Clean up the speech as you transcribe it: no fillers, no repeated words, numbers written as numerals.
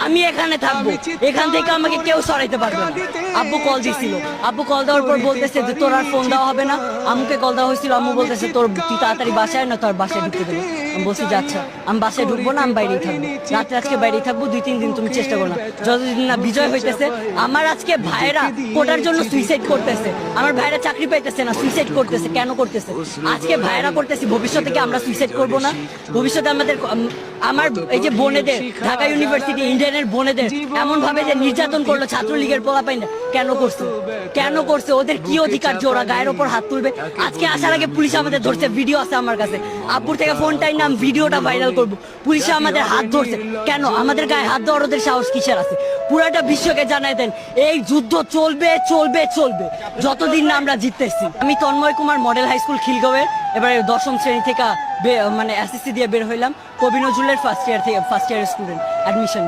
আমি এখানে থাকবো, এখান থেকে আমাকে কেউ সরাইতে পারবে না। আব্বু কল দিছিল, আব্বু কল দেওয়ার পর বলতেছে যে তোর আর ফোন দেওয়া হবে না। আম্মুকে কল দেওয়া হয়েছিল, আম্মু বলতেছে তুই তাড়াতাড়ি বাসায় না, তোর বাসায় ঢুকতে দেবো। আমি বলছি যে আচ্ছা, আমি বাসায় ঢুকবো না, আমি বাইরেই থাকবো, রাত্রে আজকে বাইরেই থাকবো, 2-3 দিন তুমি চেষ্টা করো না। যতদিন না বিজয় হইতেছে, আমার আজকে ভাইয়েরা কোটার জন্য সুইসাইড করতেছে, আমার ভাইয়েরা চাকরি পাইতেছে না, সুইসাইড করতেছে। কেন করতেছে? আজকে ভাইয়েরা করতেছি, ভবিষ্যতে কি আমরা সুইসাইড করবো না? ভবিষ্যতে আমাদের আমার এই যে বোনেদের, ঢাকা ইউনিভার্সিটি ইন্ডিয়ানের বোনেদের এমন ভাবে যে নির্যাতন করলো ছাত্রলীগের পোলাপাইন, কেন করছে? কেন করছে? ওদের কি অধিকার যে ওরা গায়ের ওপর হাত তুলবে? আজকে আসার আগে পুলিশ আমাদের ধরছে, ভিডিও আছে আমার কাছে, আব্বুর থেকে ফোনটাই নাম, ভিডিওটা ভাইরাল করবো। পুলিশে আমাদের হাত ধরছে, কেন? আমাদের গায়ে হাত দেওয়ার ওদের সাহস কিসের আছে? পুরাটা বিশ্বকে জানাই দেন, এই যুদ্ধ চলবে চলবে চলবে যতদিন না আমরা জিততেছি। আমি Tanmoy Kumar, model high school খিলগাঁওয়ের এবারে 10ম শ্রেণী থেকে মানে এসএসসি দিয়ে বের হইলাম, কবি নজরুলের ফার্স্ট ইয়ার স্টুডেন্ট, অ্যাডমিশন নিলাম।